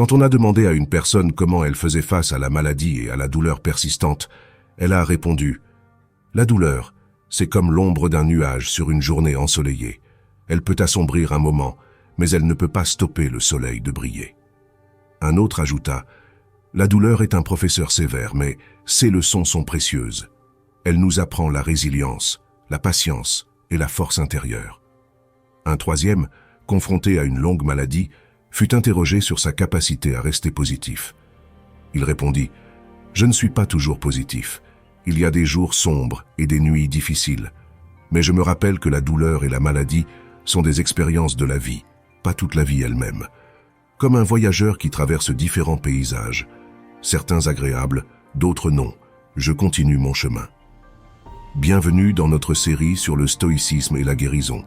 Quand on a demandé à une personne comment elle faisait face à la maladie et à la douleur persistante, elle a répondu « La douleur, c'est comme l'ombre d'un nuage sur une journée ensoleillée. Elle peut assombrir un moment, mais elle ne peut pas stopper le soleil de briller. » Un autre ajouta « La douleur est un professeur sévère, mais ses leçons sont précieuses. Elle nous apprend la résilience, la patience et la force intérieure. » Un troisième, confronté à une longue maladie, fut interrogé sur sa capacité à rester positif. Il répondit « Je ne suis pas toujours positif. Il y a des jours sombres et des nuits difficiles. Mais je me rappelle que la douleur et la maladie sont des expériences de la vie, pas toute la vie elle-même. Comme un voyageur qui traverse différents paysages, certains agréables, d'autres non, je continue mon chemin. » Bienvenue dans notre série sur le stoïcisme et la guérison.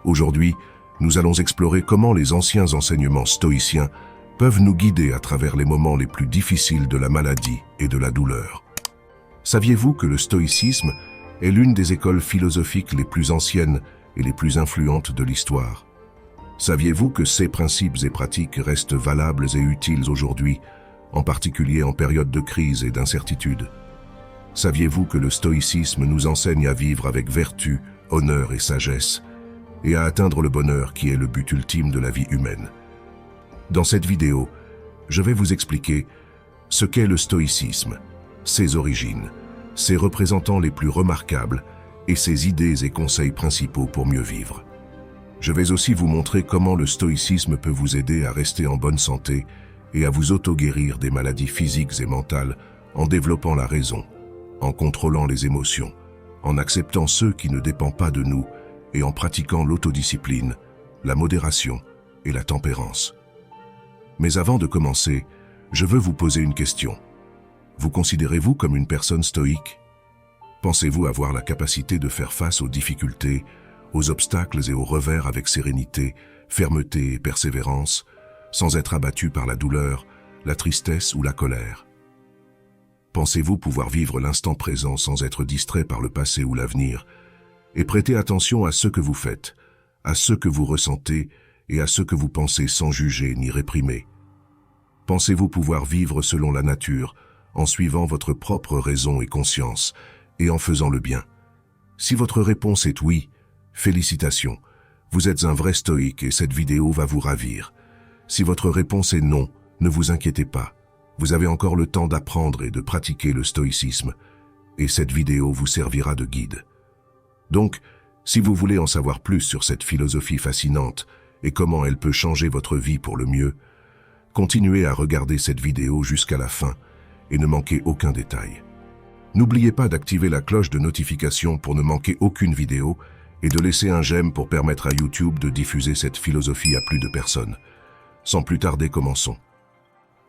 Aujourd'hui, nous allons explorer comment les anciens enseignements stoïciens peuvent nous guider à travers les moments les plus difficiles de la maladie et de la douleur. Saviez-vous que le stoïcisme est l'une des écoles philosophiques les plus anciennes et les plus influentes de l'histoire? Saviez-vous que ces principes et pratiques restent valables et utiles aujourd'hui, en particulier en période de crise et d'incertitude? Saviez-vous que le stoïcisme nous enseigne à vivre avec vertu, honneur et sagesse, et à atteindre le bonheur qui est le but ultime de la vie humaine? Dans cette vidéo, je vais vous expliquer ce qu'est le stoïcisme, ses origines, ses représentants les plus remarquables et ses idées et conseils principaux pour mieux vivre. Je vais aussi vous montrer comment le stoïcisme peut vous aider à rester en bonne santé et à vous auto-guérir des maladies physiques et mentales en développant la raison, en contrôlant les émotions, en acceptant ceux qui ne dépendent pas de nous et en pratiquant l'autodiscipline, la modération et la tempérance. Mais avant de commencer, je veux vous poser une question. Vous considérez-vous comme une personne stoïque? Pensez-vous avoir la capacité de faire face aux difficultés, aux obstacles et aux revers avec sérénité, fermeté et persévérance, sans être abattu par la douleur, la tristesse ou la colère? Pensez-vous pouvoir vivre l'instant présent sans être distrait par le passé ou l'avenir, et prêter attention à ce que vous faites, à ce que vous ressentez et à ce que vous pensez sans juger ni réprimer? Pensez-vous pouvoir vivre selon la nature, en suivant votre propre raison et conscience, et en faisant le bien? Si votre réponse est oui, félicitations, vous êtes un vrai stoïque et cette vidéo va vous ravir. Si votre réponse est non, ne vous inquiétez pas, vous avez encore le temps d'apprendre et de pratiquer le stoïcisme, et cette vidéo vous servira de guide. Donc, si vous voulez en savoir plus sur cette philosophie fascinante et comment elle peut changer votre vie pour le mieux, continuez à regarder cette vidéo jusqu'à la fin et ne manquez aucun détail. N'oubliez pas d'activer la cloche de notification pour ne manquer aucune vidéo et de laisser un j'aime pour permettre à YouTube de diffuser cette philosophie à plus de personnes. Sans plus tarder, commençons.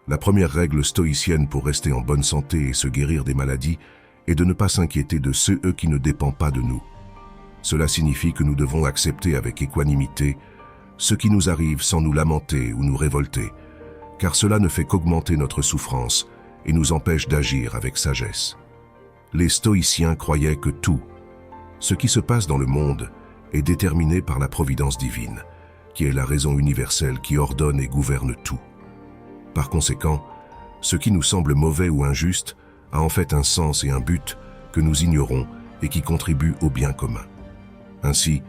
La première règle stoïcienne pour rester en bonne santé et se guérir des maladies est de ne pas s'inquiéter de ceux qui ne dépendent pas de nous. Cela signifie que nous devons accepter avec équanimité ce qui nous arrive sans nous lamenter ou nous révolter, car cela ne fait qu'augmenter notre souffrance et nous empêche d'agir avec sagesse. Les stoïciens croyaient que tout, ce qui se passe dans le monde, est déterminé par la providence divine, qui est la raison universelle qui ordonne et gouverne tout. Par conséquent, ce qui nous semble mauvais ou injuste a en fait un sens et un but que nous ignorons et qui contribue au bien commun. Ainsi,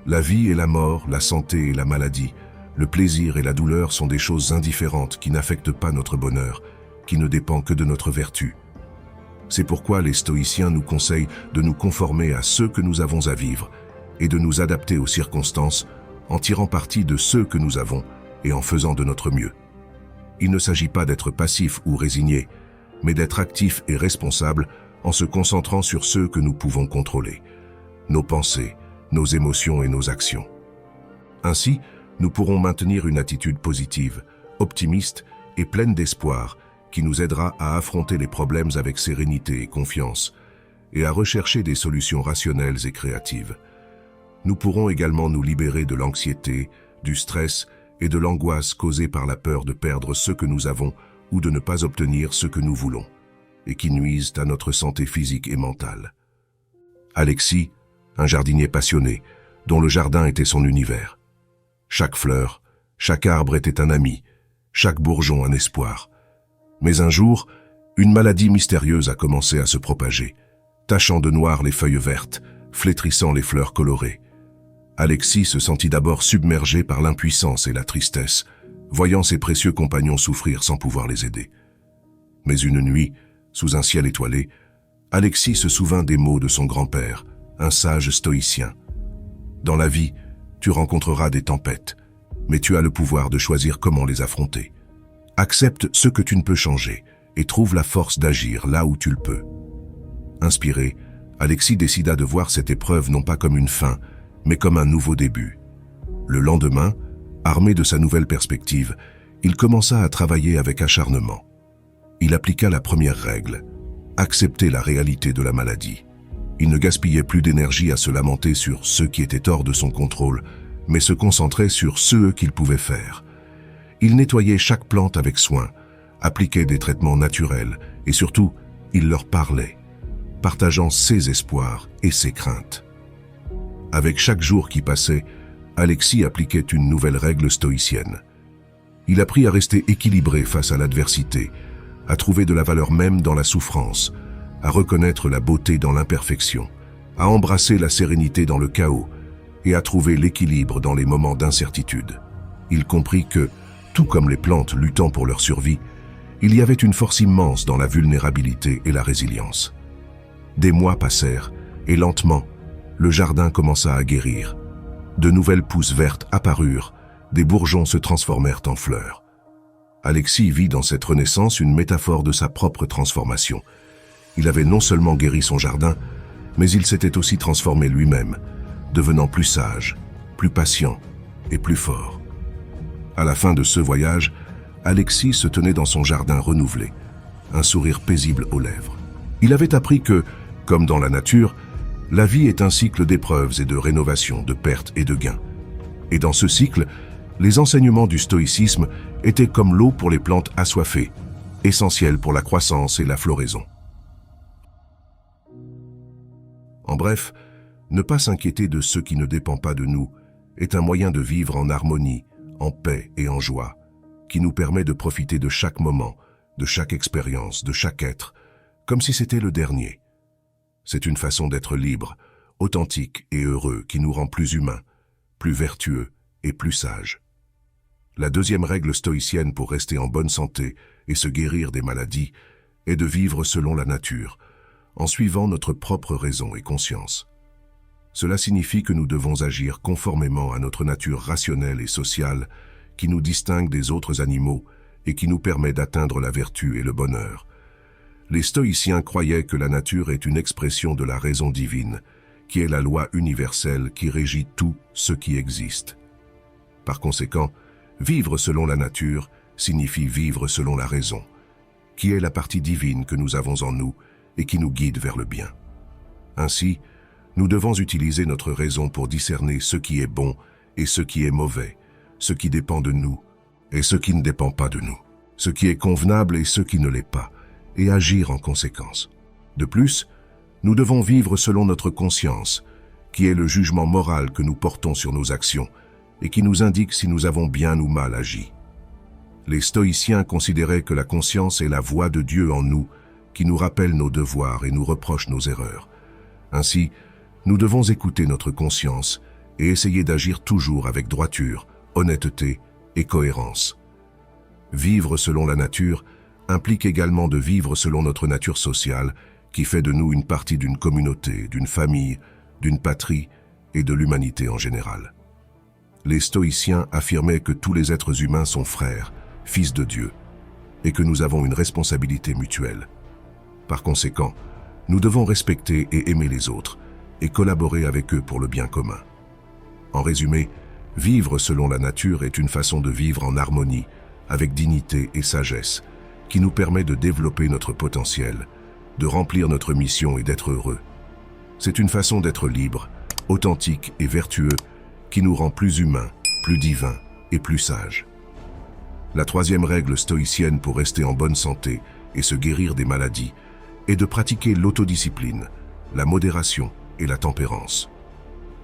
la vie et la mort, la santé et la maladie, le plaisir et la douleur sont des choses indifférentes qui n'affectent pas notre bonheur, qui ne dépend que de notre vertu. C'est pourquoi les stoïciens nous conseillent de nous conformer à ce que nous avons à vivre et de nous adapter aux circonstances en tirant parti de ce que nous avons et en faisant de notre mieux. Il ne s'agit pas d'être passif ou résigné, mais d'être actif et responsable en se concentrant sur ce que nous pouvons contrôler, nos pensées, nos émotions et nos actions. Ainsi, nous pourrons maintenir une attitude positive, optimiste et pleine d'espoir qui nous aidera à affronter les problèmes avec sérénité et confiance et à rechercher des solutions rationnelles et créatives. Nous pourrons également nous libérer de l'anxiété, du stress et de l'angoisse causée par la peur de perdre ce que nous avons ou de ne pas obtenir ce que nous voulons, et qui nuisent à notre santé physique et mentale. Alexis, un jardinier passionné, dont le jardin était son univers. Chaque fleur, chaque arbre était un ami, chaque bourgeon un espoir. Mais un jour, une maladie mystérieuse a commencé à se propager, tachant de noir les feuilles vertes, flétrissant les fleurs colorées. Alexis se sentit d'abord submergé par l'impuissance et la tristesse, voyant ses précieux compagnons souffrir sans pouvoir les aider. Mais une nuit, sous un ciel étoilé, Alexis se souvint des mots de son grand-père, un sage stoïcien. Dans la vie, tu rencontreras des tempêtes, mais tu as le pouvoir de choisir comment les affronter. Accepte ce que tu ne peux changer et trouve la force d'agir là où tu le peux. Inspiré, Alexis décida de voir cette épreuve non pas comme une fin, mais comme un nouveau début. Le lendemain, armé de sa nouvelle perspective, il commença à travailler avec acharnement. Il appliqua la première règle, accepter la réalité de la maladie. Il ne gaspillait plus d'énergie à se lamenter sur ceux qui étaient hors de son contrôle, mais se concentrait sur ceux qu'il pouvait faire. Il nettoyait chaque plante avec soin, appliquait des traitements naturels et surtout, il leur parlait, partageant ses espoirs et ses craintes. Avec chaque jour qui passait, Alexis appliquait une nouvelle règle stoïcienne. Il apprit à rester équilibré face à l'adversité, à trouver de la valeur même dans la souffrance, à reconnaître la beauté dans l'imperfection, à embrasser la sérénité dans le chaos et à trouver l'équilibre dans les moments d'incertitude. Il comprit que, tout comme les plantes luttant pour leur survie, il y avait une force immense dans la vulnérabilité et la résilience. Des mois passèrent et lentement, le jardin commença à guérir. De nouvelles pousses vertes apparurent, des bourgeons se transformèrent en fleurs. Alexis vit dans cette renaissance une métaphore de sa propre transformation. Il avait non seulement guéri son jardin, mais il s'était aussi transformé lui-même, devenant plus sage, plus patient et plus fort. À la fin de ce voyage, Alexis se tenait dans son jardin renouvelé, un sourire paisible aux lèvres. Il avait appris que, comme dans la nature, la vie est un cycle d'épreuves et de rénovations, de pertes et de gains. Et dans ce cycle, les enseignements du stoïcisme étaient comme l'eau pour les plantes assoiffées, essentiels pour la croissance et la floraison. En bref, ne pas s'inquiéter de ce qui ne dépend pas de nous est un moyen de vivre en harmonie, en paix et en joie, qui nous permet de profiter de chaque moment, de chaque expérience, de chaque être, comme si c'était le dernier. C'est une façon d'être libre, authentique et heureux qui nous rend plus humains, plus vertueux et plus sages. La deuxième règle stoïcienne pour rester en bonne santé et se guérir des maladies est de vivre selon la nature, en suivant notre propre raison et conscience. Cela signifie que nous devons agir conformément à notre nature rationnelle et sociale qui nous distingue des autres animaux et qui nous permet d'atteindre la vertu et le bonheur. Les stoïciens croyaient que la nature est une expression de la raison divine, qui est la loi universelle qui régit tout ce qui existe. Par conséquent, vivre selon la nature signifie vivre selon la raison, qui est la partie divine que nous avons en nous et qui nous guide vers le bien. Ainsi, nous devons utiliser notre raison pour discerner ce qui est bon et ce qui est mauvais, ce qui dépend de nous et ce qui ne dépend pas de nous, ce qui est convenable et ce qui ne l'est pas, et agir en conséquence. De plus, nous devons vivre selon notre conscience, qui est le jugement moral que nous portons sur nos actions et qui nous indique si nous avons bien ou mal agi. Les stoïciens considéraient que la conscience est la voix de Dieu en nous, qui nous rappelle nos devoirs et nous reproche nos erreurs. Ainsi, nous devons écouter notre conscience et essayer d'agir toujours avec droiture, honnêteté et cohérence. Vivre selon la nature implique également de vivre selon notre nature sociale, qui fait de nous une partie d'une communauté, d'une famille, d'une patrie et de l'humanité en général. Les stoïciens affirmaient que tous les êtres humains sont frères, fils de Dieu, et que nous avons une responsabilité mutuelle. Par conséquent, nous devons respecter et aimer les autres, et collaborer avec eux pour le bien commun. En résumé, vivre selon la nature est une façon de vivre en harmonie, avec dignité et sagesse, qui nous permet de développer notre potentiel, de remplir notre mission et d'être heureux. C'est une façon d'être libre, authentique et vertueux, qui nous rend plus humains, plus divins et plus sages. La troisième règle stoïcienne pour rester en bonne santé et se guérir des maladies est de pratiquer l'autodiscipline, la modération et la tempérance.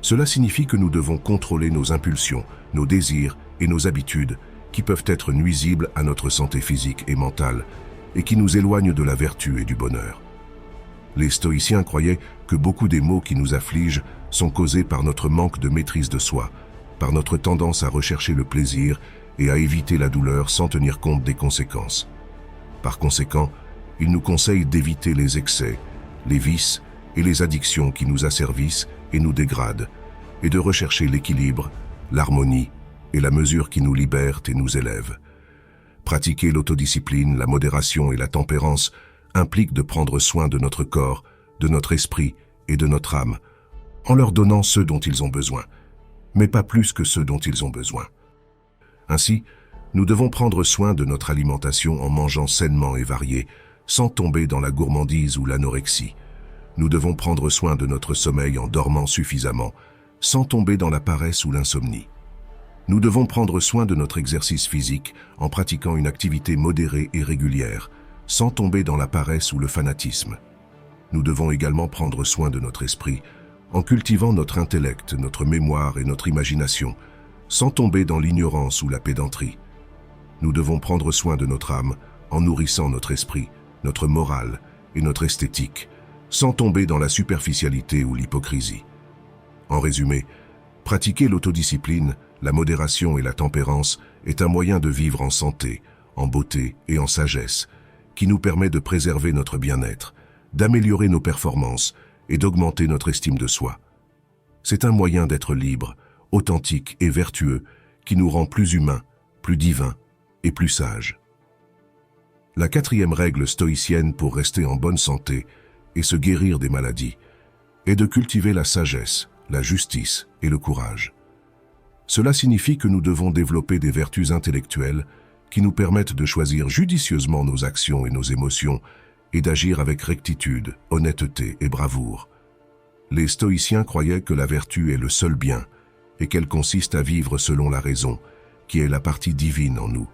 Cela signifie que nous devons contrôler nos impulsions, nos désirs et nos habitudes qui peuvent être nuisibles à notre santé physique et mentale et qui nous éloignent de la vertu et du bonheur. Les stoïciens croyaient que beaucoup des maux qui nous affligent sont causés par notre manque de maîtrise de soi, par notre tendance à rechercher le plaisir et à éviter la douleur sans tenir compte des conséquences. Par conséquent, ils nous conseillent d'éviter les excès, les vices et les addictions qui nous asservissent et nous dégradent, et de rechercher l'équilibre, l'harmonie et la mesure qui nous libèrent et nous élèvent. Pratiquer l'autodiscipline, la modération et la tempérance implique de prendre soin de notre corps, de notre esprit et de notre âme, en leur donnant ce dont ils ont besoin, mais pas plus que ce dont ils ont besoin. Ainsi, nous devons prendre soin de notre alimentation en mangeant sainement et varié, sans tomber dans la gourmandise ou l'anorexie. Nous devons prendre soin de notre sommeil en dormant suffisamment, sans tomber dans la paresse ou l'insomnie. Nous devons prendre soin de notre exercice physique en pratiquant une activité modérée et régulière, sans tomber dans la paresse ou le fanatisme. Nous devons également prendre soin de notre esprit en cultivant notre intellect, notre mémoire et notre imagination, sans tomber dans l'ignorance ou la pédanterie. Nous devons prendre soin de notre âme en nourrissant notre esprit, notre morale et notre esthétique, sans tomber dans la superficialité ou l'hypocrisie. En résumé, pratiquer l'autodiscipline, la modération et la tempérance est un moyen de vivre en santé, en beauté et en sagesse, qui nous permet de préserver notre bien-être, d'améliorer nos performances et d'augmenter notre estime de soi. C'est un moyen d'être libre, authentique et vertueux qui nous rend plus humains, plus divins et plus sages. La quatrième règle stoïcienne pour rester en bonne santé et se guérir des maladies est de cultiver la sagesse, la justice et le courage. Cela signifie que nous devons développer des vertus intellectuelles qui nous permettent de choisir judicieusement nos actions et nos émotions et d'agir avec rectitude, honnêteté et bravoure. Les stoïciens croyaient que la vertu est le seul bien et qu'elle consiste à vivre selon la raison, qui est la partie divine en nous.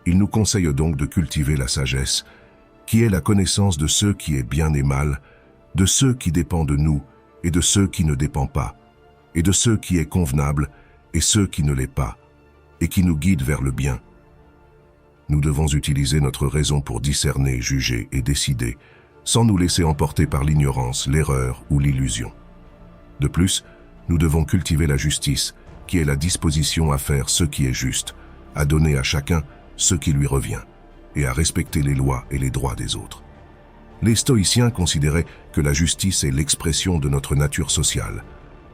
Ils nous conseillent donc de cultiver la sagesse, qui est la connaissance de ce qui est bien et mal, de ce qui dépend de nous et de ce qui ne dépend pas, et de ce qui est convenable et ce qui ne l'est pas, et qui nous guide vers le bien. Nous devons utiliser notre raison pour discerner, juger et décider, sans nous laisser emporter par l'ignorance, l'erreur ou l'illusion. De plus, nous devons cultiver la justice, qui est la disposition à faire ce qui est juste, à donner à chacun ce qui lui revient, et à respecter les lois et les droits des autres. Les stoïciens considéraient que la justice est l'expression de notre nature sociale,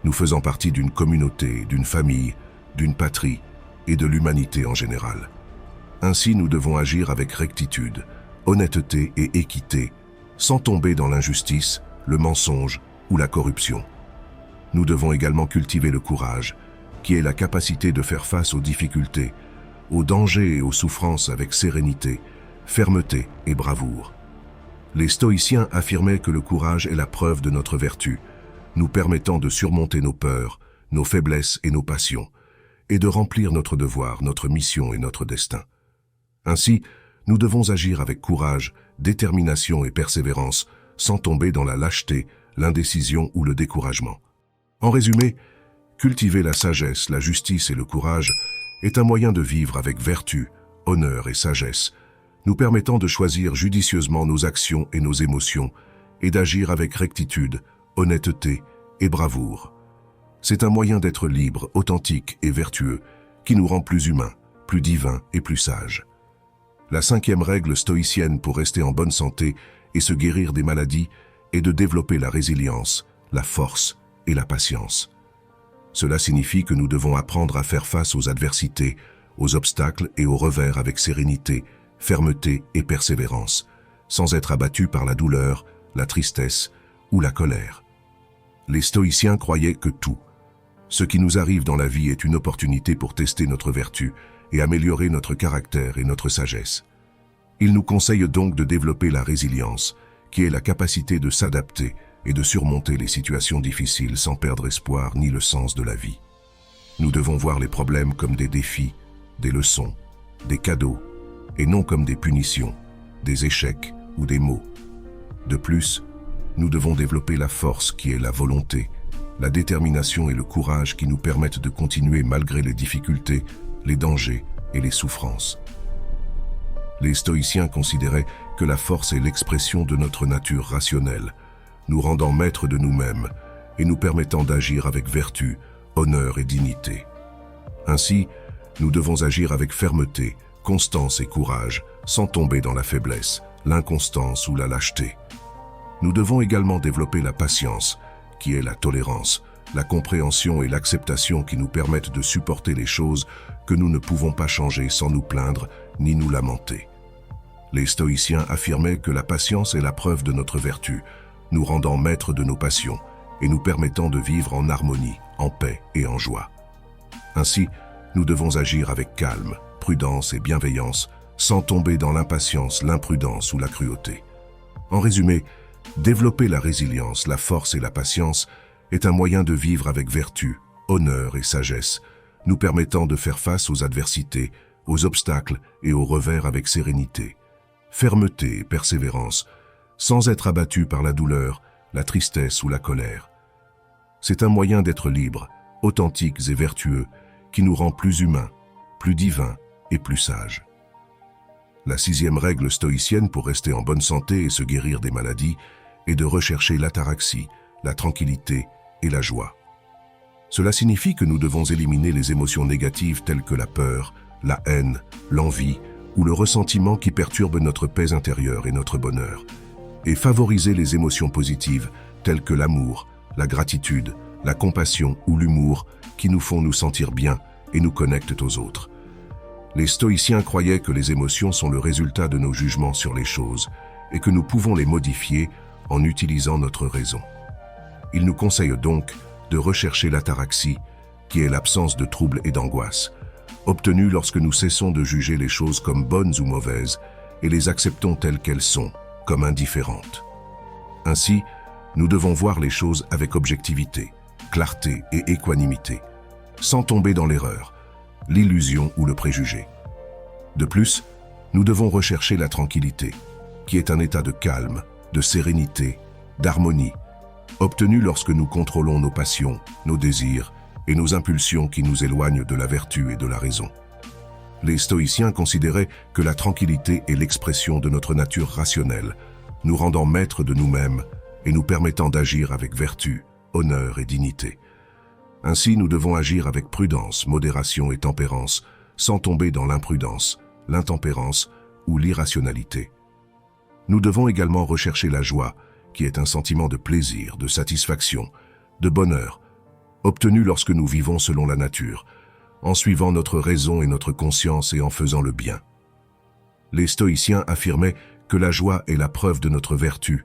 nous faisant partie d'une communauté, d'une famille, d'une patrie et de l'humanité en général. Ainsi, nous devons agir avec rectitude, honnêteté et équité, sans tomber dans l'injustice, le mensonge ou la corruption. Nous devons également cultiver le courage, qui est la capacité de faire face aux difficultés, aux dangers et aux souffrances avec sérénité, fermeté et bravoure. Les stoïciens affirmaient que le courage est la preuve de notre vertu, nous permettant de surmonter nos peurs, nos faiblesses et nos passions, et de remplir notre devoir, notre mission et notre destin. Ainsi, nous devons agir avec courage, détermination et persévérance, sans tomber dans la lâcheté, l'indécision ou le découragement. En résumé, cultiver la sagesse, la justice et le courage est un moyen de vivre avec vertu, honneur et sagesse, nous permettant de choisir judicieusement nos actions et nos émotions et d'agir avec rectitude, honnêteté et bravoure. C'est un moyen d'être libre, authentique et vertueux qui nous rend plus humains, plus divins et plus sages. La cinquième règle stoïcienne pour rester en bonne santé et se guérir des maladies est de développer la résilience, la force et la patience. Cela signifie que nous devons apprendre à faire face aux adversités, aux obstacles et aux revers avec sérénité, fermeté et persévérance, sans être abattus par la douleur, la tristesse ou la colère. Les stoïciens croyaient que tout, ce qui nous arrive dans la vie est une opportunité pour tester notre vertu et améliorer notre caractère et notre sagesse. Ils nous conseillent donc de développer la résilience, qui est la capacité de s'adapter et de surmonter les situations difficiles sans perdre espoir ni le sens de la vie. Nous devons voir les problèmes comme des défis, des leçons, des cadeaux, et non comme des punitions, des échecs ou des maux. De plus, nous devons développer la force qui est la volonté, la détermination et le courage qui nous permettent de continuer malgré les difficultés, les dangers et les souffrances. Les stoïciens considéraient que la force est l'expression de notre nature rationnelle, nous rendant maîtres de nous-mêmes et nous permettant d'agir avec vertu, honneur et dignité. Ainsi, nous devons agir avec fermeté, constance et courage, sans tomber dans la faiblesse, l'inconstance ou la lâcheté. Nous devons également développer la patience, qui est la tolérance, la compréhension et l'acceptation qui nous permettent de supporter les choses que nous ne pouvons pas changer sans nous plaindre ni nous lamenter. Les stoïciens affirmaient que la patience est la preuve de notre vertu, nous rendant maîtres de nos passions et nous permettant de vivre en harmonie, en paix et en joie. Ainsi, nous devons agir avec calme, prudence et bienveillance, sans tomber dans l'impatience, l'imprudence ou la cruauté. En résumé, développer la résilience, la force et la patience est un moyen de vivre avec vertu, honneur et sagesse, nous permettant de faire face aux adversités, aux obstacles et aux revers avec sérénité, fermeté et persévérance, sans être abattu par la douleur, la tristesse ou la colère. C'est un moyen d'être libres, authentiques et vertueux, qui nous rend plus humains, plus divins et plus sages. La 6e règle stoïcienne pour rester en bonne santé et se guérir des maladies est de rechercher l'ataraxie, la tranquillité et la joie. Cela signifie que nous devons éliminer les émotions négatives telles que la peur, la haine, l'envie ou le ressentiment qui perturbent notre paix intérieure et notre bonheur, et favoriser les émotions positives telles que l'amour, la gratitude, la compassion ou l'humour qui nous font nous sentir bien et nous connectent aux autres. Les stoïciens croyaient que les émotions sont le résultat de nos jugements sur les choses et que nous pouvons les modifier en utilisant notre raison. Ils nous conseillent donc de rechercher l'ataraxie, qui est l'absence de troubles et d'angoisse, obtenue lorsque nous cessons de juger les choses comme bonnes ou mauvaises et les acceptons telles qu'elles sont, comme indifférentes. Ainsi, nous devons voir les choses avec objectivité, clarté et équanimité, sans tomber dans l'erreur, l'illusion ou le préjugé. De plus, nous devons rechercher la tranquillité, qui est un état de calme, de sérénité, d'harmonie, obtenu lorsque nous contrôlons nos passions, nos désirs et nos impulsions qui nous éloignent de la vertu et de la raison. Les stoïciens considéraient que la tranquillité est l'expression de notre nature rationnelle, nous rendant maîtres de nous-mêmes et nous permettant d'agir avec vertu, honneur et dignité. Ainsi, nous devons agir avec prudence, modération et tempérance, sans tomber dans l'imprudence, l'intempérance ou l'irrationalité. Nous devons également rechercher la joie, qui est un sentiment de plaisir, de satisfaction, de bonheur, obtenu lorsque nous vivons selon la nature, en suivant notre raison et notre conscience et en faisant le bien. Les stoïciens affirmaient que la joie est la preuve de notre vertu,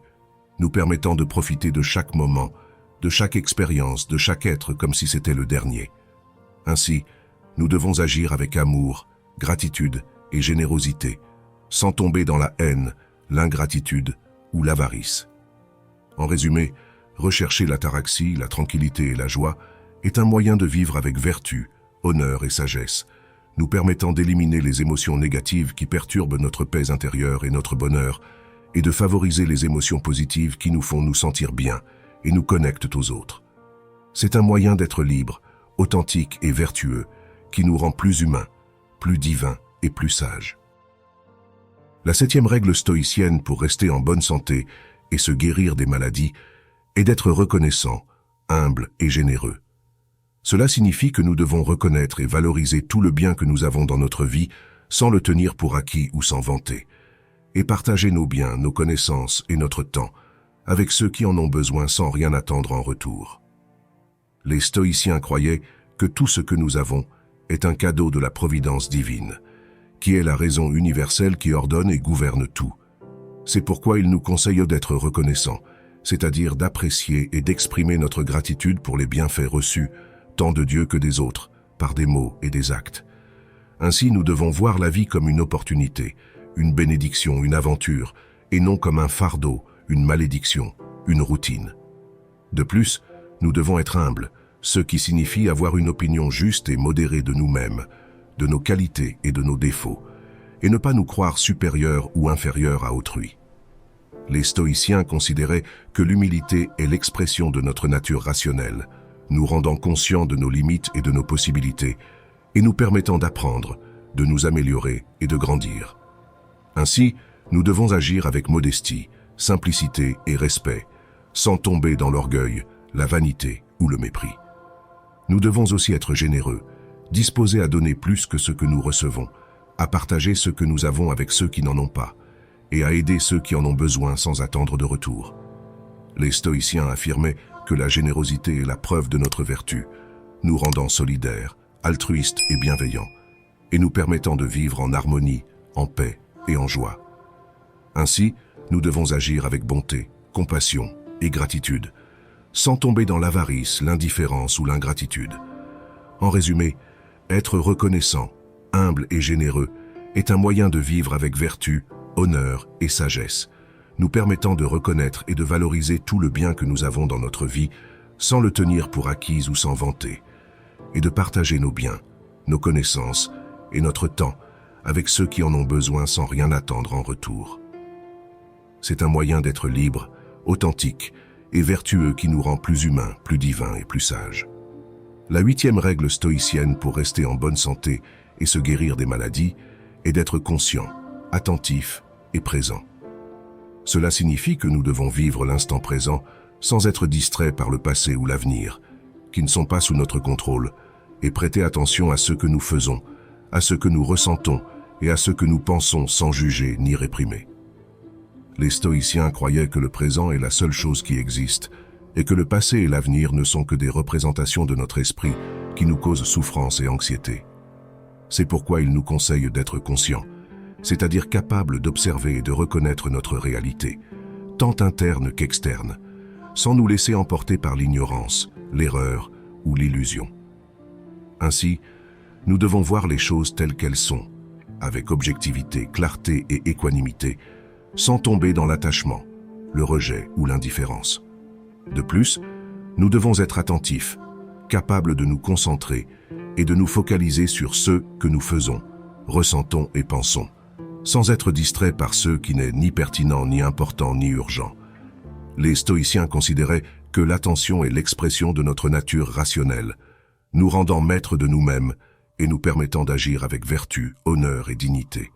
nous permettant de profiter de chaque moment, de chaque expérience, de chaque être comme si c'était le dernier. Ainsi, nous devons agir avec amour, gratitude et générosité, sans tomber dans la haine, l'ingratitude ou l'avarice. En résumé, rechercher l'ataraxie, la tranquillité et la joie est un moyen de vivre avec vertu, honneur et sagesse, nous permettant d'éliminer les émotions négatives qui perturbent notre paix intérieure et notre bonheur, et de favoriser les émotions positives qui nous font nous sentir bien et nous connectent aux autres. C'est un moyen d'être libre, authentique et vertueux, qui nous rend plus humains, plus divins et plus sages. La 7e règle stoïcienne pour rester en bonne santé et se guérir des maladies est d'être reconnaissant, humble et généreux. Cela signifie que nous devons reconnaître et valoriser tout le bien que nous avons dans notre vie sans le tenir pour acquis ou s'en vanter, et partager nos biens, nos connaissances et notre temps avec ceux qui en ont besoin sans rien attendre en retour. Les stoïciens croyaient que tout ce que nous avons est un cadeau de la providence divine, qui est la raison universelle qui ordonne et gouverne tout. C'est pourquoi ils nous conseillent d'être reconnaissants, c'est-à-dire d'apprécier et d'exprimer notre gratitude pour les bienfaits reçus, tant de Dieu que des autres, par des mots et des actes. Ainsi, nous devons voir la vie comme une opportunité, une bénédiction, une aventure, et non comme un fardeau, une malédiction, une routine. De plus, nous devons être humbles, ce qui signifie avoir une opinion juste et modérée de nous-mêmes, de nos qualités et de nos défauts, et ne pas nous croire supérieurs ou inférieurs à autrui. Les stoïciens considéraient que l'humilité est l'expression de notre nature rationnelle, nous rendant conscients de nos limites et de nos possibilités, et nous permettant d'apprendre, de nous améliorer et de grandir. Ainsi, nous devons agir avec modestie, simplicité et respect, sans tomber dans l'orgueil, la vanité ou le mépris. Nous devons aussi être généreux, disposés à donner plus que ce que nous recevons, à partager ce que nous avons avec ceux qui n'en ont pas, et à aider ceux qui en ont besoin sans attendre de retour. Les stoïciens affirmaient que la générosité est la preuve de notre vertu, nous rendant solidaires, altruistes et bienveillants, et nous permettant de vivre en harmonie, en paix et en joie. Ainsi, nous devons agir avec bonté, compassion et gratitude, sans tomber dans l'avarice, l'indifférence ou l'ingratitude. En résumé, être reconnaissant, humble et généreux est un moyen de vivre avec vertu, honneur et sagesse, nous permettant de reconnaître et de valoriser tout le bien que nous avons dans notre vie sans le tenir pour acquis ou s'en vanter, et de partager nos biens, nos connaissances et notre temps avec ceux qui en ont besoin sans rien attendre en retour. C'est un moyen d'être libre, authentique et vertueux qui nous rend plus humains, plus divins et plus sages. La 8e règle stoïcienne pour rester en bonne santé et se guérir des maladies est d'être conscient, attentif et présent. Cela signifie que nous devons vivre l'instant présent sans être distraits par le passé ou l'avenir, qui ne sont pas sous notre contrôle, et prêter attention à ce que nous faisons, à ce que nous ressentons et à ce que nous pensons sans juger ni réprimer. Les stoïciens croyaient que le présent est la seule chose qui existe et que le passé et l'avenir ne sont que des représentations de notre esprit qui nous causent souffrance et anxiété. C'est pourquoi ils nous conseillent d'être conscients, c'est-à-dire capables d'observer et de reconnaître notre réalité, tant interne qu'externe, sans nous laisser emporter par l'ignorance, l'erreur ou l'illusion. Ainsi, nous devons voir les choses telles qu'elles sont, avec objectivité, clarté et équanimité, sans tomber dans l'attachement, le rejet ou l'indifférence. De plus, nous devons être attentifs, capables de nous concentrer et de nous focaliser sur ce que nous faisons, ressentons et pensons, sans être distraits par ce qui n'est ni pertinent, ni important, ni urgent. Les stoïciens considéraient que l'attention est l'expression de notre nature rationnelle, nous rendant maîtres de nous-mêmes et nous permettant d'agir avec vertu, honneur et dignité.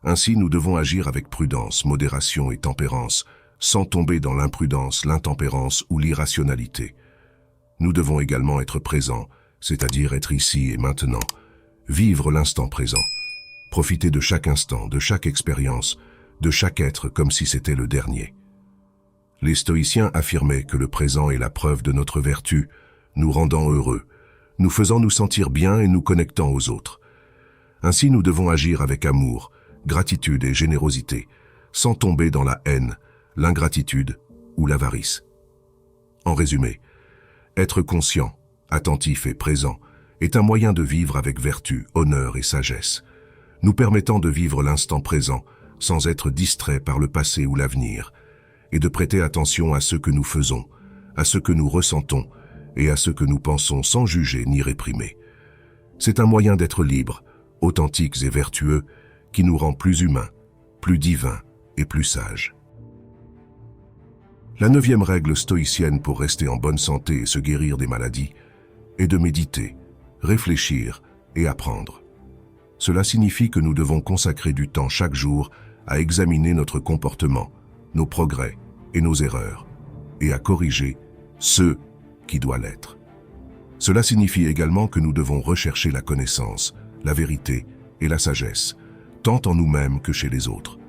Ainsi, nous devons agir avec prudence, modération et tempérance, sans tomber dans l'imprudence, l'intempérance ou l'irrationalité. Nous devons également être présents, c'est-à-dire être ici et maintenant, vivre l'instant présent, profiter de chaque instant, de chaque expérience, de chaque être comme si c'était le dernier. Les stoïciens affirmaient que le présent est la preuve de notre vertu, nous rendant heureux, nous faisant nous sentir bien et nous connectant aux autres. Ainsi, nous devons agir avec amour, gratitude et générosité, sans tomber dans la haine, l'ingratitude ou l'avarice. En résumé, être conscient, attentif et présent est un moyen de vivre avec vertu, honneur et sagesse, nous permettant de vivre l'instant présent sans être distrait par le passé ou l'avenir, et de prêter attention à ce que nous faisons, à ce que nous ressentons et à ce que nous pensons sans juger ni réprimer. C'est un moyen d'être libres, authentiques et vertueux qui nous rend plus humains, plus divins et plus sages. La 9e règle stoïcienne pour rester en bonne santé et se guérir des maladies est de méditer, réfléchir et apprendre. Cela signifie que nous devons consacrer du temps chaque jour à examiner notre comportement, nos progrès et nos erreurs, et à corriger ce qui doit l'être. Cela signifie également que nous devons rechercher la connaissance, la vérité et la sagesse, tant en nous-mêmes que chez les autres.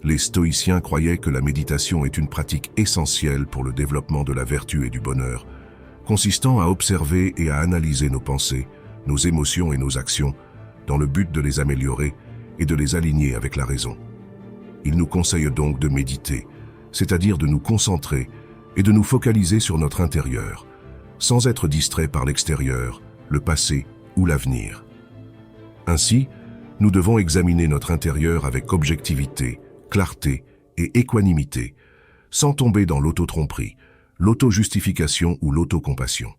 Les stoïciens croyaient que la méditation est une pratique essentielle pour le développement de la vertu et du bonheur, consistant à observer et à analyser nos pensées, nos émotions et nos actions, dans le but de les améliorer et de les aligner avec la raison. Ils nous conseillent donc de méditer, c'est-à-dire de nous concentrer et de nous focaliser sur notre intérieur, sans être distraits par l'extérieur, le passé ou l'avenir. Ainsi, nous devons examiner notre intérieur avec objectivité, clarté et équanimité, sans tomber dans l'auto-tromperie, l'auto-justification ou l'auto-compassion.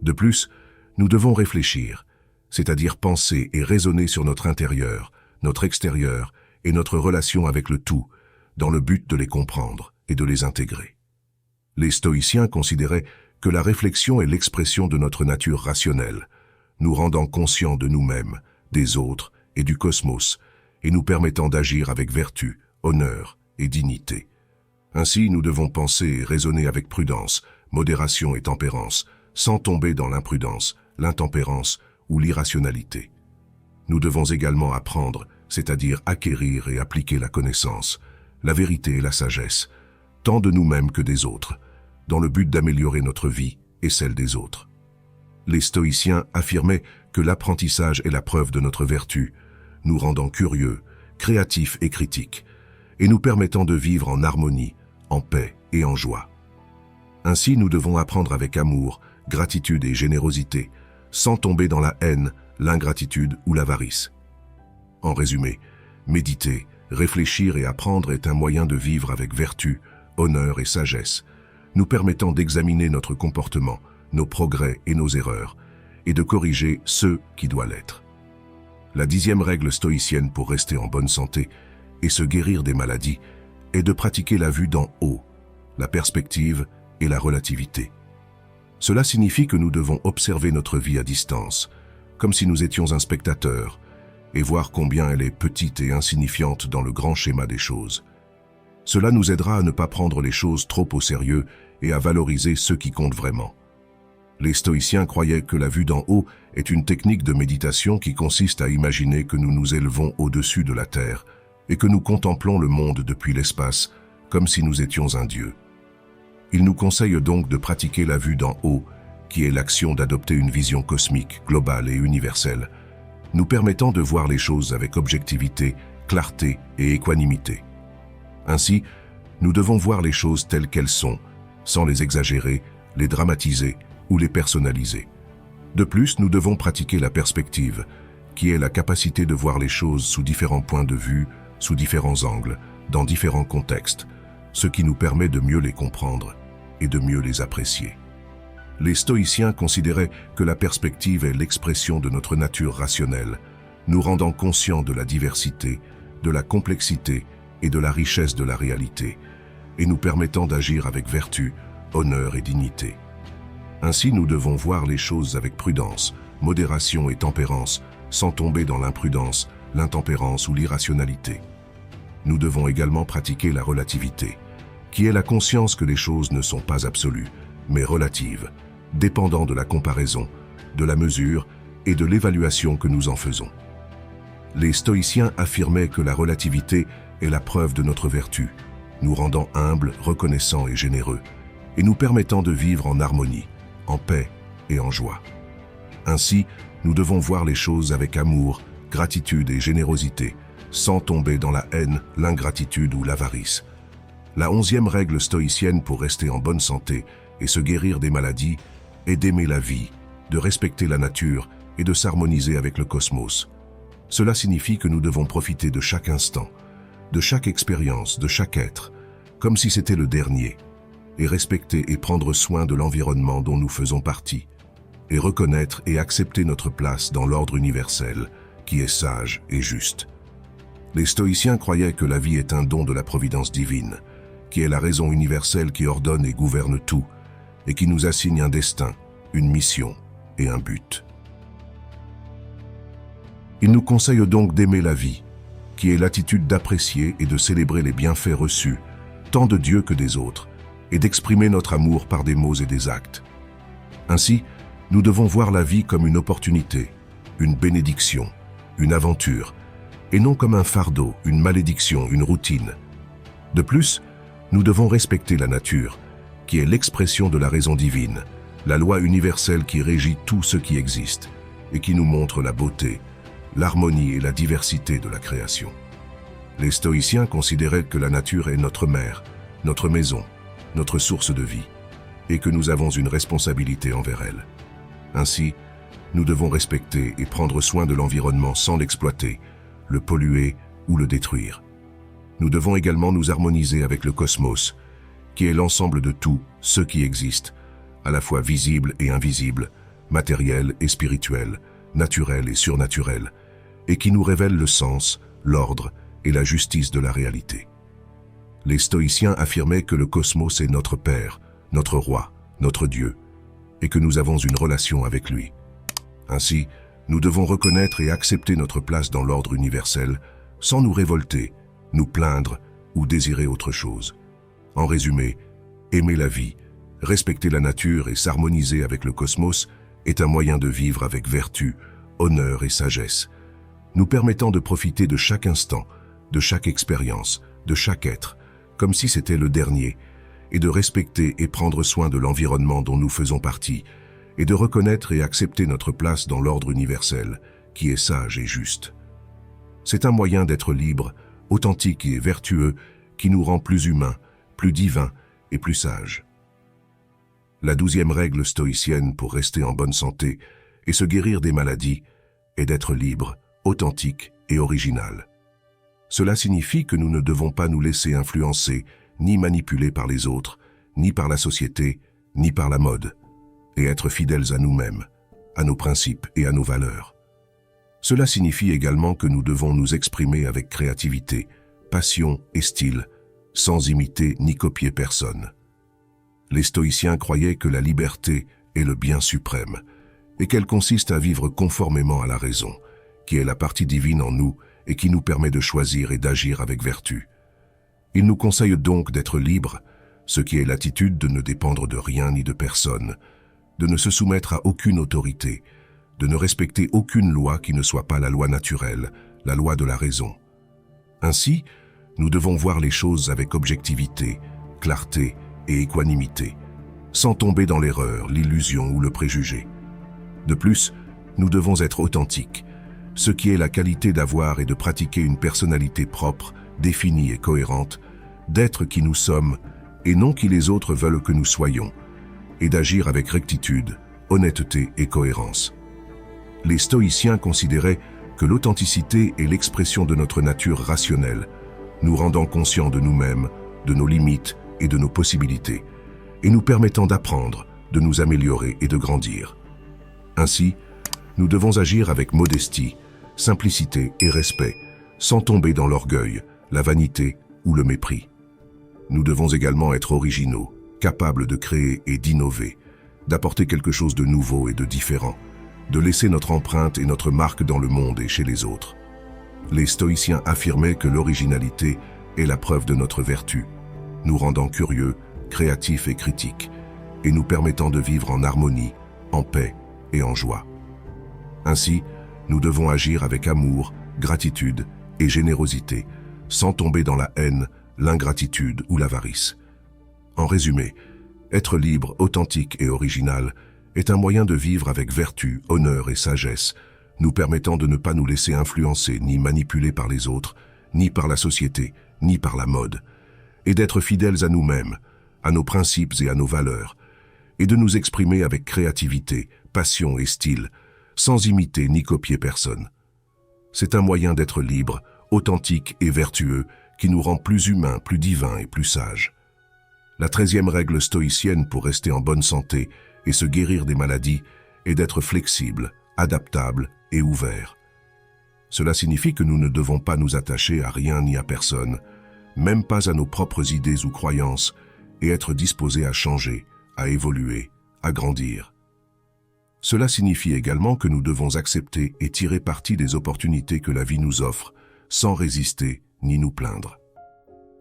De plus, nous devons réfléchir, c'est-à-dire penser et raisonner sur notre intérieur, notre extérieur et notre relation avec le tout, dans le but de les comprendre et de les intégrer. Les stoïciens considéraient que la réflexion est l'expression de notre nature rationnelle, nous rendant conscients de nous-mêmes, des autres et du cosmos, et nous permettant d'agir avec vertu, honneur et dignité. Ainsi, nous devons penser et raisonner avec prudence, modération et tempérance, sans tomber dans l'imprudence, l'intempérance ou l'irrationalité. Nous devons également apprendre, c'est-à-dire acquérir et appliquer la connaissance, la vérité et la sagesse, tant de nous-mêmes que des autres, dans le but d'améliorer notre vie et celle des autres. Les stoïciens affirmaient que l'apprentissage est la preuve de notre vertu, nous rendant curieux, créatifs et critiques, et nous permettant de vivre en harmonie, en paix et en joie. Ainsi, nous devons apprendre avec amour, gratitude et générosité, sans tomber dans la haine, l'ingratitude ou l'avarice. En résumé, méditer, réfléchir et apprendre est un moyen de vivre avec vertu, honneur et sagesse, nous permettant d'examiner notre comportement, nos progrès et nos erreurs, et de corriger ceux qui doivent l'être. La 10e règle stoïcienne pour rester en bonne santé et se guérir des maladies est de pratiquer la vue d'en haut, la perspective et la relativité. Cela signifie que nous devons observer notre vie à distance, comme si nous étions un spectateur, et voir combien elle est petite et insignifiante dans le grand schéma des choses. Cela nous aidera à ne pas prendre les choses trop au sérieux et à valoriser ce qui compte vraiment. Les stoïciens croyaient que la vue d'en haut est une technique de méditation qui consiste à imaginer que nous nous élevons au-dessus de la terre et que nous contemplons le monde depuis l'espace comme si nous étions un dieu. Ils nous conseillent donc de pratiquer la vue d'en haut, qui est l'action d'adopter une vision cosmique, globale et universelle, nous permettant de voir les choses avec objectivité, clarté et équanimité. Ainsi, nous devons voir les choses telles qu'elles sont, sans les exagérer, les dramatiser ou les personnaliser. De plus, nous devons pratiquer la perspective, qui est la capacité de voir les choses sous différents points de vue, sous différents angles, dans différents contextes, ce qui nous permet de mieux les comprendre et de mieux les apprécier. Les stoïciens considéraient que la perspective est l'expression de notre nature rationnelle, nous rendant conscients de la diversité, de la complexité et de la richesse de la réalité, et nous permettant d'agir avec vertu, honneur et dignité. Ainsi, nous devons voir les choses avec prudence, modération et tempérance, sans tomber dans l'imprudence, l'intempérance ou l'irrationalité. Nous devons également pratiquer la relativité, qui est la conscience que les choses ne sont pas absolues, mais relatives, dépendant de la comparaison, de la mesure et de l'évaluation que nous en faisons. Les stoïciens affirmaient que la relativité est la preuve de notre vertu, nous rendant humbles, reconnaissants et généreux, et nous permettant de vivre en harmonie, en paix et en joie. Ainsi, nous devons voir les choses avec amour, gratitude et générosité, sans tomber dans la haine, l'ingratitude ou l'avarice. La 11e règle stoïcienne pour rester en bonne santé et se guérir des maladies est d'aimer la vie, de respecter la nature et de s'harmoniser avec le cosmos. Cela signifie que nous devons profiter de chaque instant, de chaque expérience, de chaque être, comme si c'était le dernier, et respecter et prendre soin de l'environnement dont nous faisons partie, et reconnaître et accepter notre place dans l'ordre universel, qui est sage et juste. Les stoïciens croyaient que la vie est un don de la providence divine, qui est la raison universelle qui ordonne et gouverne tout, et qui nous assigne un destin, une mission et un but. Ils nous conseillent donc d'aimer la vie, qui est l'attitude d'apprécier et de célébrer les bienfaits reçus, tant de Dieu que des autres, et d'exprimer notre amour par des mots et des actes. Ainsi, nous devons voir la vie comme une opportunité, une bénédiction, une aventure, et non comme un fardeau, une malédiction, une routine. De plus, nous devons respecter la nature, qui est l'expression de la raison divine, la loi universelle qui régit tout ce qui existe, et qui nous montre la beauté, l'harmonie et la diversité de la création. Les stoïciens considéraient que la nature est notre mère, notre maison, notre source de vie, et que nous avons une responsabilité envers elle. Ainsi, nous devons respecter et prendre soin de l'environnement sans l'exploiter, le polluer ou le détruire. Nous devons également nous harmoniser avec le cosmos, qui est l'ensemble de tout ce qui existe, à la fois visible et invisible, matériel et spirituel, naturel et surnaturel, et qui nous révèle le sens, l'ordre et la justice de la réalité. Les stoïciens affirmaient que le cosmos est notre Père, notre Roi, notre Dieu, et que nous avons une relation avec lui. Ainsi, Nous devons reconnaître et accepter notre place dans l'ordre universel sans nous révolter, nous plaindre ou désirer autre chose. En résumé, aimer la vie, respecter la nature et s'harmoniser avec le cosmos est un moyen de vivre avec vertu, honneur et sagesse, nous permettant de profiter de chaque instant, de chaque expérience, de chaque être, comme si c'était le dernier, et de respecter et prendre soin de l'environnement dont nous faisons partie, et de reconnaître et accepter notre place dans l'ordre universel, qui est sage et juste. C'est un moyen d'être libre, authentique et vertueux, qui nous rend plus humains, plus divins et plus sages. La 12e règle stoïcienne pour rester en bonne santé et se guérir des maladies est d'être libre, authentique et original. Cela signifie que nous ne devons pas nous laisser influencer ni manipuler par les autres, ni par la société, ni par la mode, et être fidèles à nous-mêmes, à nos principes et à nos valeurs. Cela signifie également que nous devons nous exprimer avec créativité, passion et style, sans imiter ni copier personne. Les stoïciens croyaient que la liberté est le bien suprême, et qu'elle consiste à vivre conformément à la raison, qui est la partie divine en nous et qui nous permet de choisir et d'agir avec vertu. Ils nous conseillent donc d'être libres, ce qui est l'attitude de ne dépendre de rien ni de personne, de ne se soumettre à aucune autorité, de ne respecter aucune loi qui ne soit pas la loi naturelle, la loi de la raison. Ainsi, nous devons voir les choses avec objectivité, clarté et équanimité, sans tomber dans l'erreur, l'illusion ou le préjugé. De plus, nous devons être authentiques, ce qui est la qualité d'avoir et de pratiquer une personnalité propre, définie et cohérente, d'être qui nous sommes et non qui les autres veulent que nous soyons, et d'agir avec rectitude, honnêteté et cohérence. Les stoïciens considéraient que l'authenticité est l'expression de notre nature rationnelle, nous rendant conscients de nous-mêmes, de nos limites et de nos possibilités, et nous permettant d'apprendre, de nous améliorer et de grandir. Ainsi, nous devons agir avec modestie, simplicité et respect, sans tomber dans l'orgueil, la vanité ou le mépris. Nous devons également être originaux, capables de créer et d'innover, d'apporter quelque chose de nouveau et de différent, de laisser notre empreinte et notre marque dans le monde et chez les autres. Les stoïciens affirmaient que l'originalité est la preuve de notre vertu, nous rendant curieux, créatifs et critiques, et nous permettant de vivre en harmonie, en paix et en joie. Ainsi, nous devons agir avec amour, gratitude et générosité, sans tomber dans la haine, l'ingratitude ou l'avarice. En résumé, être libre, authentique et original est un moyen de vivre avec vertu, honneur et sagesse, nous permettant de ne pas nous laisser influencer ni manipuler par les autres, ni par la société, ni par la mode, et d'être fidèles à nous-mêmes, à nos principes et à nos valeurs, et de nous exprimer avec créativité, passion et style, sans imiter ni copier personne. C'est un moyen d'être libre, authentique et vertueux qui nous rend plus humains, plus divins et plus sages. La 13e règle stoïcienne pour rester en bonne santé et se guérir des maladies est d'être flexible, adaptable et ouvert. Cela signifie que nous ne devons pas nous attacher à rien ni à personne, même pas à nos propres idées ou croyances, et être disposés à changer, à évoluer, à grandir. Cela signifie également que nous devons accepter et tirer parti des opportunités que la vie nous offre, sans résister ni nous plaindre.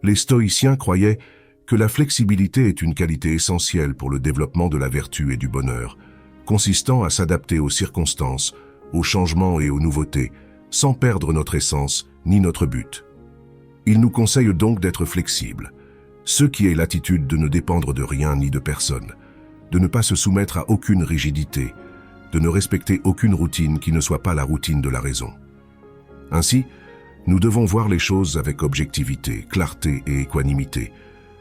Les stoïciens croyaient que la flexibilité est une qualité essentielle pour le développement de la vertu et du bonheur, consistant à s'adapter aux circonstances, aux changements et aux nouveautés, sans perdre notre essence ni notre but. Ils nous conseillent donc d'être flexibles, ce qui est l'attitude de ne dépendre de rien ni de personne, de ne pas se soumettre à aucune rigidité, de ne respecter aucune routine qui ne soit pas la routine de la raison. Ainsi, nous devons voir les choses avec objectivité, clarté et équanimité,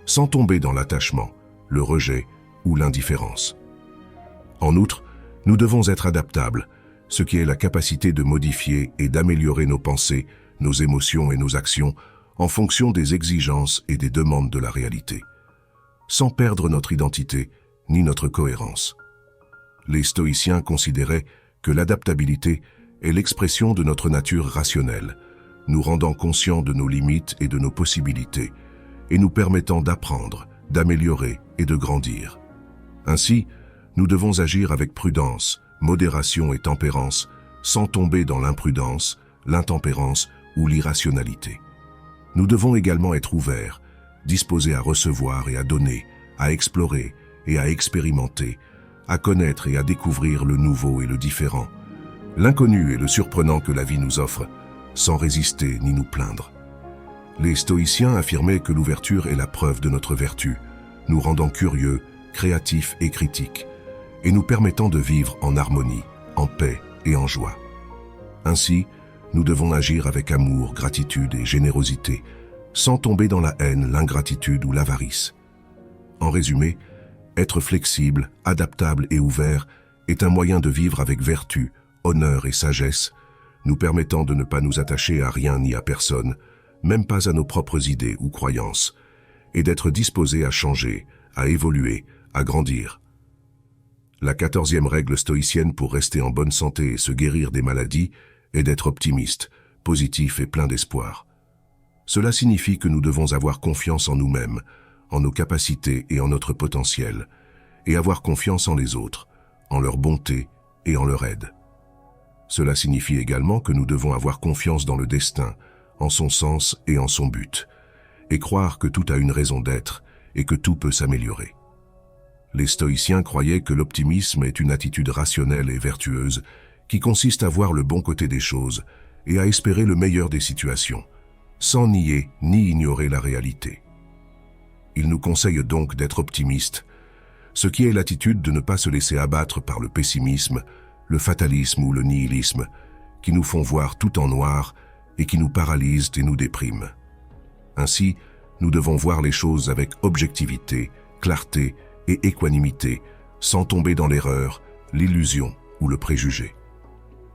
sans tomber dans l'attachement, le rejet ou l'indifférence. En outre, nous devons être adaptables, ce qui est la capacité de modifier et d'améliorer nos pensées, nos émotions et nos actions en fonction des exigences et des demandes de la réalité, sans perdre notre identité ni notre cohérence. Les stoïciens considéraient que l'adaptabilité est l'expression de notre nature rationnelle, nous rendant conscients de nos limites et de nos possibilités, et nous permettant d'apprendre, d'améliorer et de grandir. Ainsi, nous devons agir avec prudence, modération et tempérance, sans tomber dans l'imprudence, l'intempérance ou l'irrationalité. Nous devons également être ouverts, disposés à recevoir et à donner, à explorer et à expérimenter, à connaître et à découvrir le nouveau et le différent, l'inconnu et le surprenant que la vie nous offre, sans résister ni nous plaindre. Les stoïciens affirmaient que l'ouverture est la preuve de notre vertu, nous rendant curieux, créatifs et critiques, et nous permettant de vivre en harmonie, en paix et en joie. Ainsi, nous devons agir avec amour, gratitude et générosité, sans tomber dans la haine, l'ingratitude ou l'avarice. En résumé, être flexible, adaptable et ouvert est un moyen de vivre avec vertu, honneur et sagesse, nous permettant de ne pas nous attacher à rien ni à personne, même pas à nos propres idées ou croyances, et d'être disposé à changer, à évoluer, à grandir. La 14e règle stoïcienne pour rester en bonne santé et se guérir des maladies est d'être optimiste, positif et plein d'espoir. Cela signifie que nous devons avoir confiance en nous-mêmes, en nos capacités et en notre potentiel, et avoir confiance en les autres, en leur bonté et en leur aide. Cela signifie également que nous devons avoir confiance dans le destin, en son sens et en son but, et croire que tout a une raison d'être et que tout peut s'améliorer. Les stoïciens croyaient que l'optimisme est une attitude rationnelle et vertueuse qui consiste à voir le bon côté des choses et à espérer le meilleur des situations, sans nier ni ignorer la réalité. Ils nous conseillent donc d'être optimistes, ce qui est l'attitude de ne pas se laisser abattre par le pessimisme, le fatalisme ou le nihilisme, qui nous font voir tout en noir et qui nous paralysent et nous dépriment. Ainsi, nous devons voir les choses avec objectivité, clarté et équanimité, sans tomber dans l'erreur, l'illusion ou le préjugé.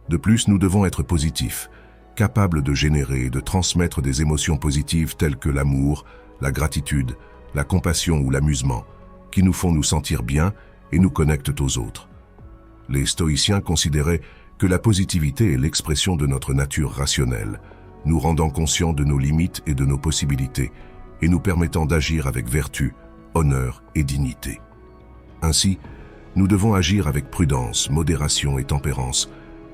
De plus, nous devons être positifs, capables de générer et de transmettre des émotions positives telles que l'amour, la gratitude, la compassion ou l'amusement, qui nous font nous sentir bien et nous connectent aux autres. Les stoïciens considéraient que la positivité est l'expression de notre nature rationnelle, nous rendant conscients de nos limites et de nos possibilités, et nous permettant d'agir avec vertu, honneur et dignité. Ainsi, nous devons agir avec prudence, modération et tempérance,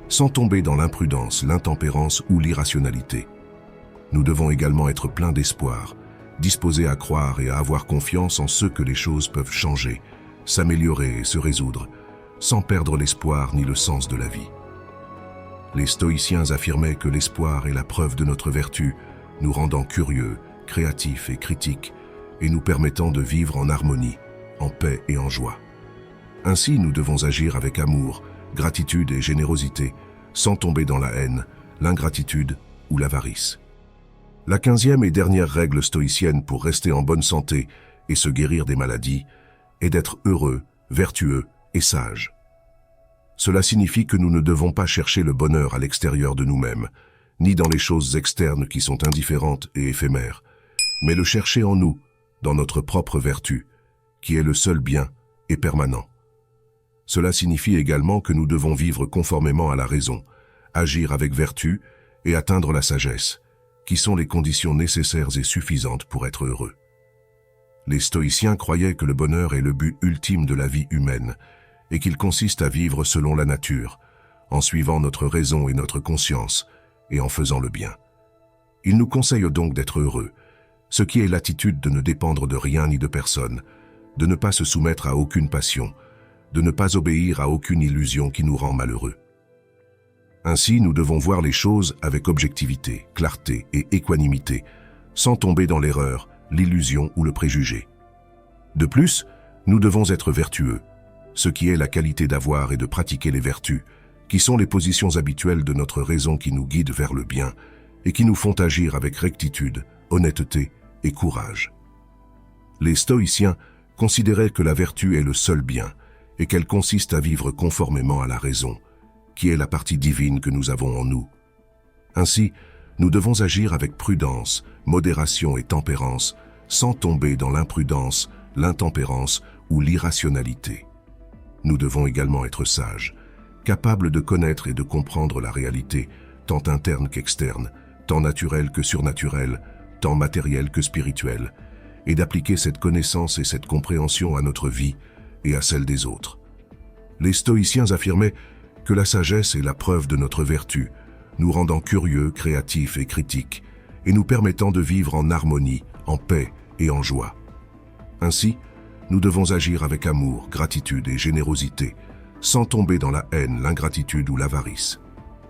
sans tomber dans l'imprudence, l'intempérance ou l'irrationalité. Nous devons également être pleins d'espoir, disposés à croire et à avoir confiance en ce que les choses peuvent changer, s'améliorer et se résoudre, sans perdre l'espoir ni le sens de la vie. Les stoïciens affirmaient que l'espoir est la preuve de notre vertu, nous rendant curieux, créatifs et critiques, et nous permettant de vivre en harmonie, en paix et en joie. Ainsi, nous devons agir avec amour, gratitude et générosité, sans tomber dans la haine, l'ingratitude ou l'avarice. La 15e et dernière règle stoïcienne pour rester en bonne santé et se guérir des maladies est d'être heureux, vertueux et sage. Cela signifie que nous ne devons pas chercher le bonheur à l'extérieur de nous-mêmes, ni dans les choses externes qui sont indifférentes et éphémères, mais le chercher en nous, dans notre propre vertu, qui est le seul bien et permanent. Cela signifie également que nous devons vivre conformément à la raison, agir avec vertu et atteindre la sagesse, qui sont les conditions nécessaires et suffisantes pour être heureux. Les stoïciens croyaient que le bonheur est le but ultime de la vie humaine et qu'il consiste à vivre selon la nature, en suivant notre raison et notre conscience et en faisant le bien. Ils nous conseillent donc d'être heureux, ce qui est l'attitude de ne dépendre de rien ni de personne, de ne pas se soumettre à aucune passion, de ne pas obéir à aucune illusion qui nous rend malheureux. Ainsi, nous devons voir les choses avec objectivité, clarté et équanimité, sans tomber dans l'erreur, l'illusion ou le préjugé. De plus, nous devons être vertueux, ce qui est la qualité d'avoir et de pratiquer les vertus, qui sont les positions habituelles de notre raison qui nous guident vers le bien et qui nous font agir avec rectitude, honnêteté et courage. Les stoïciens considéraient que la vertu est le seul bien et qu'elle consiste à vivre conformément à la raison, qui est la partie divine que nous avons en nous. Ainsi, nous devons agir avec prudence, modération et tempérance, sans tomber dans l'imprudence, l'intempérance ou l'irrationalité. Nous devons également être sages, capables de connaître et de comprendre la réalité, tant interne qu'externe, tant naturelle que surnaturelle, tant matérielle que spirituelle, et d'appliquer cette connaissance et cette compréhension à notre vie et à celle des autres. Les stoïciens affirmaient que la sagesse est la preuve de notre vertu, nous rendant curieux, créatifs et critiques, et nous permettant de vivre en harmonie, en paix et en joie. Ainsi, nous devons agir avec amour, gratitude et générosité, sans tomber dans la haine, l'ingratitude ou l'avarice.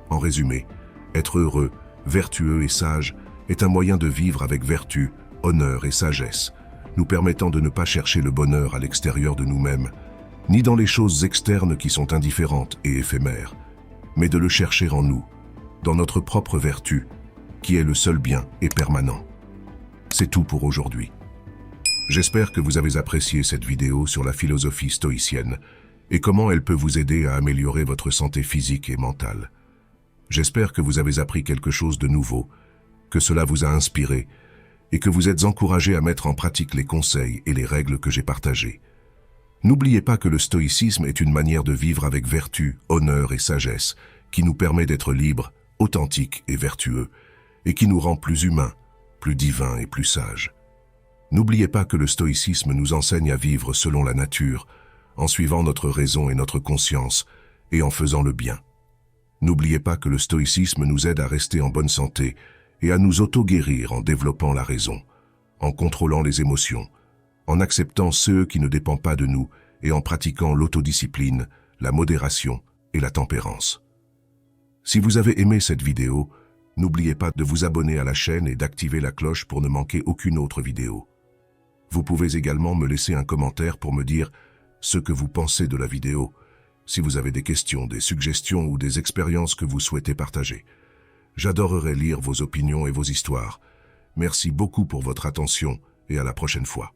En résumé, être heureux, vertueux et sage est un moyen de vivre avec vertu, honneur et sagesse, nous permettant de ne pas chercher le bonheur à l'extérieur de nous-mêmes, ni dans les choses externes qui sont indifférentes et éphémères, mais de le chercher en nous, dans notre propre vertu, qui est le seul bien et permanent. C'est tout pour aujourd'hui. J'espère que vous avez apprécié cette vidéo sur la philosophie stoïcienne et comment elle peut vous aider à améliorer votre santé physique et mentale. J'espère que vous avez appris quelque chose de nouveau, que cela vous a inspiré et que vous êtes encouragé à mettre en pratique les conseils et les règles que j'ai partagés. N'oubliez pas que le stoïcisme est une manière de vivre avec vertu, honneur et sagesse qui nous permet d'être libres, authentiques et vertueux et qui nous rend plus humains, plus divins et plus sages. N'oubliez pas que le stoïcisme nous enseigne à vivre selon la nature, en suivant notre raison et notre conscience et en faisant le bien. N'oubliez pas que le stoïcisme nous aide à rester en bonne santé et à nous auto-guérir en développant la raison, en contrôlant les émotions, en acceptant ceux qui ne dépendent pas de nous et en pratiquant l'autodiscipline, la modération et la tempérance. Si vous avez aimé cette vidéo, n'oubliez pas de vous abonner à la chaîne et d'activer la cloche pour ne manquer aucune autre vidéo. Vous pouvez également me laisser un commentaire pour me dire ce que vous pensez de la vidéo, si vous avez des questions, des suggestions ou des expériences que vous souhaitez partager. J'adorerais lire vos opinions et vos histoires. Merci beaucoup pour votre attention et à la prochaine fois.